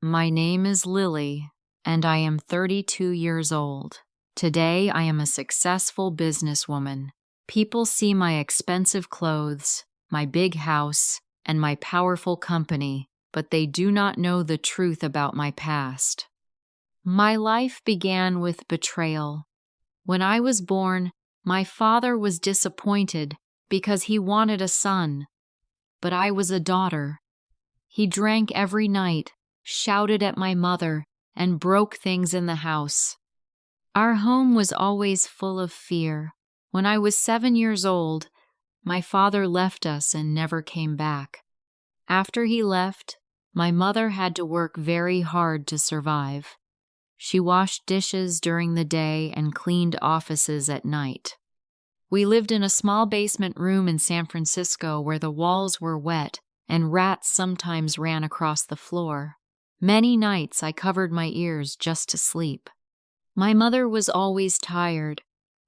My name is Lily, and I am 32 years old. Today, I am a successful businesswoman. People see my expensive clothes, my big house, and my powerful company, but they do not know the truth about my past. My life began with betrayal. When I was born, my father was disappointed because he wanted a son, but I was a daughter. He drank every night, shouted at my mother, and broke things in the house. Our home was always full of fear. When I was 7 years old, my father left us and never came back. After he left, my mother had to work very hard to survive. She washed dishes during the day and cleaned offices at night. We lived in a small basement room in San Francisco where the walls were wet and rats sometimes ran across the floor. Many nights I covered my ears just to sleep. My mother was always tired,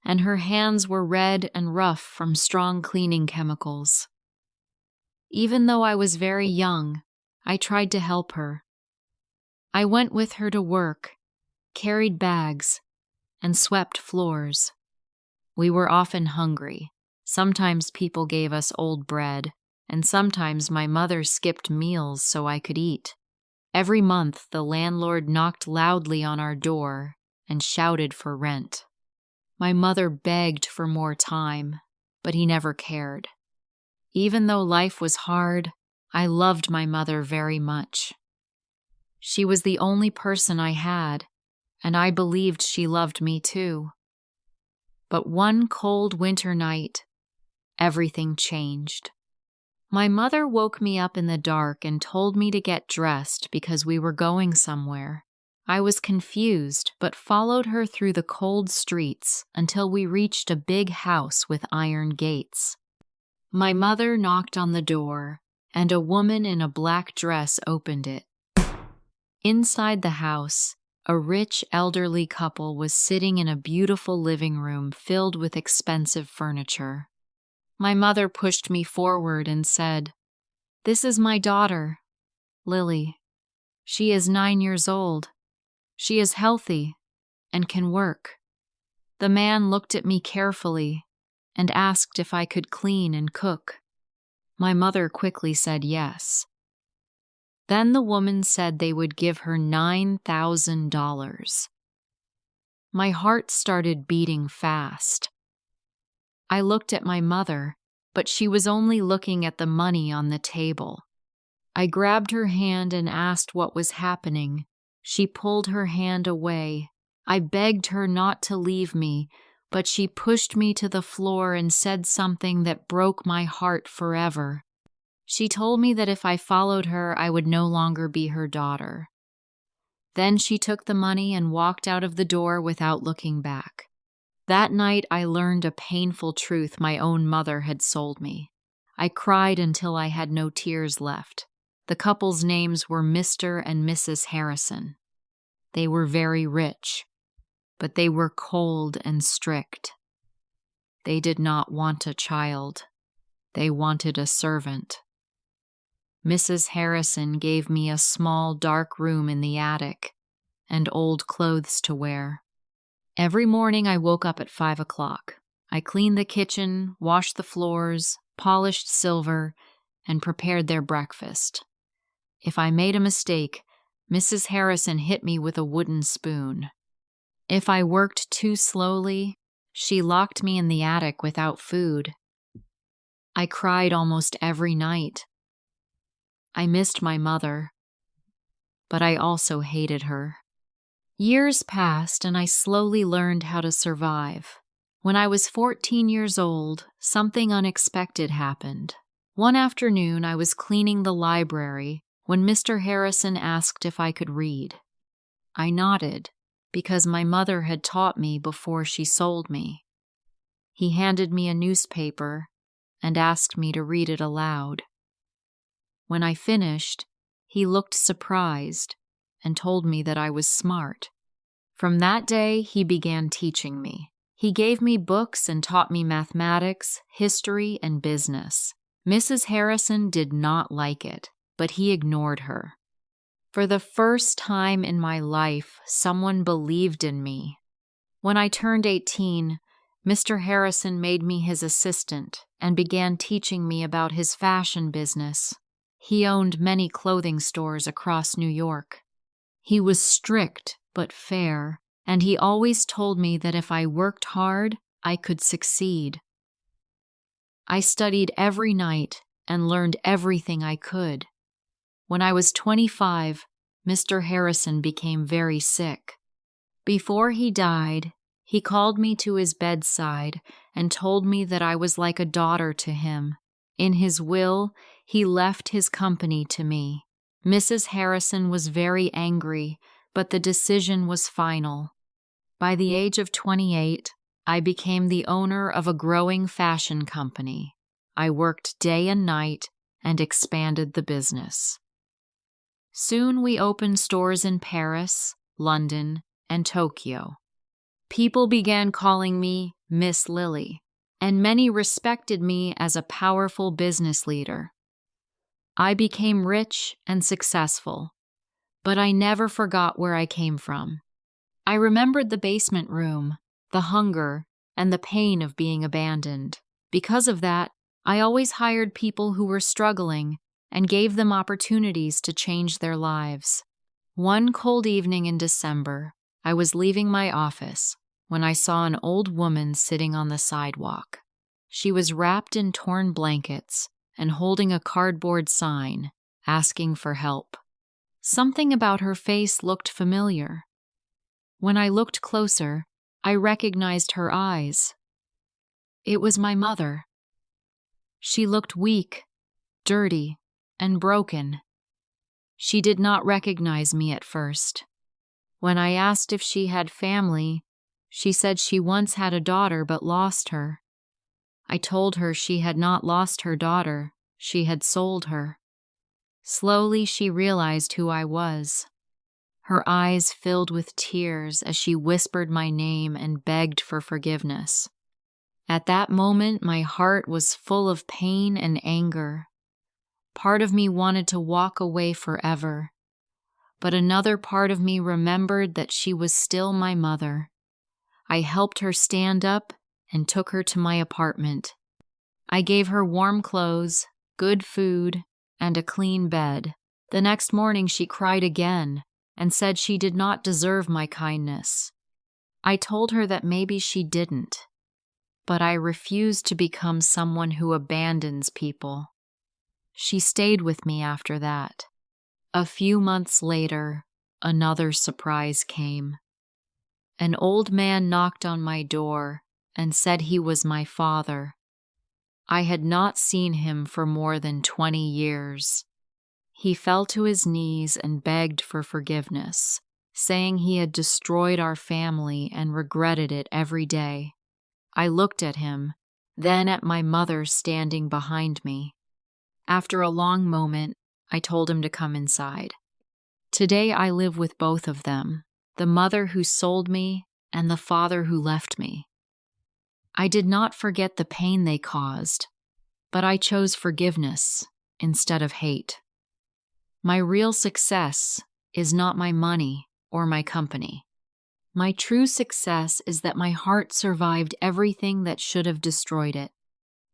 and her hands were red and rough from strong cleaning chemicals. Even though I was very young, I tried to help her. I went with her to work, carried bags, and swept floors. We were often hungry. Sometimes people gave us old bread, and sometimes my mother skipped meals so I could eat. Every month, the landlord knocked loudly on our door and shouted for rent. My mother begged for more time, but he never cared. Even though life was hard, I loved my mother very much. She was the only person I had, and I believed she loved me too. But one cold winter night, everything changed. My mother woke me up in the dark and told me to get dressed because we were going somewhere. I was confused, but followed her through the cold streets until we reached a big house with iron gates. My mother knocked on the door, and a woman in a black dress opened it. Inside the house, a rich elderly couple was sitting in a beautiful living room filled with expensive furniture. My mother pushed me forward and said, "This is my daughter, Lily. She is 9 years old. She is healthy and can work." The man looked at me carefully and asked if I could clean and cook. My mother quickly said yes. Then the woman said they would give her $9,000. My heart started beating fast. I looked at my mother, but she was only looking at the money on the table. I grabbed her hand and asked what was happening. She pulled her hand away. I begged her not to leave me, but she pushed me to the floor and said something that broke my heart forever. She told me that if I followed her, I would no longer be her daughter. Then she took the money and walked out of the door without looking back. That night, I learned a painful truth my own mother had sold me. I cried until I had no tears left. The couple's names were Mr. and Mrs. Harrison. They were very rich, but they were cold and strict. They did not want a child. They wanted a servant. Mrs. Harrison gave me a small, dark room in the attic and old clothes to wear. Every morning I woke up at 5 o'clock. I cleaned the kitchen, washed the floors, polished silver, and prepared their breakfast. If I made a mistake, Mrs. Harrison hit me with a wooden spoon. If I worked too slowly, she locked me in the attic without food. I cried almost every night. I missed my mother, but I also hated her. Years passed and I slowly learned how to survive. When I was 14 years old, something unexpected happened. One afternoon, I was cleaning the library when Mr. Harrison asked if I could read. I nodded because my mother had taught me before she sold me. He handed me a newspaper and asked me to read it aloud. When I finished, he looked surprised and told me that I was smart. From that day, he began teaching me. He gave me books and taught me mathematics, history, and business. Mrs. Harrison did not like it, but he ignored her. For the first time in my life, someone believed in me. When I turned 18, Mr. Harrison made me his assistant and began teaching me about his fashion business. He owned many clothing stores across New York. He was strict but fair, and he always told me that if I worked hard, I could succeed. I studied every night and learned everything I could. When I was 25, Mr. Harrison became very sick. Before he died, he called me to his bedside and told me that I was like a daughter to him. In his will, he left his company to me. Mrs. Harrison was very angry, but the decision was final. By the age of 28, I became the owner of a growing fashion company. I worked day and night and expanded the business. Soon we opened stores in Paris, London, and Tokyo. People began calling me Miss Lily, and many respected me as a powerful business leader. I became rich and successful, but I never forgot where I came from. I remembered the basement room, the hunger, and the pain of being abandoned. Because of that, I always hired people who were struggling and gave them opportunities to change their lives. One cold evening in December, I was leaving my office when I saw an old woman sitting on the sidewalk. She was wrapped in torn blankets and holding a cardboard sign asking for help. Something about her face looked familiar. When I looked closer, I recognized her eyes. It was my mother. She looked weak, dirty, and broken. She did not recognize me at first. When I asked if she had family, she said she once had a daughter but lost her. I told her she had not lost her daughter, she had sold her. Slowly she realized who I was. Her eyes filled with tears as she whispered my name and begged for forgiveness. At that moment, my heart was full of pain and anger. Part of me wanted to walk away forever, but another part of me remembered that she was still my mother. I helped her stand up and took her to my apartment. I gave her warm clothes, good food, and a clean bed. The next morning she cried again and said she did not deserve my kindness. I told her that maybe she didn't, but I refused to become someone who abandons people. She stayed with me after that. A few months later, another surprise came. An old man knocked on my door and said he was my father. I had not seen him for more than 20 years. He fell to his knees and begged for forgiveness, saying he had destroyed our family and regretted it every day. I looked at him, then at my mother standing behind me. After a long moment, I told him to come inside. Today I live with both of them, the mother who sold me and the father who left me. I did not forget the pain they caused, but I chose forgiveness instead of hate. My real success is not my money or my company. My true success is that my heart survived everything that should have destroyed it.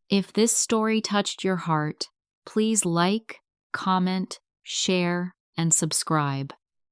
If this story touched your heart, please like, comment, share, and subscribe.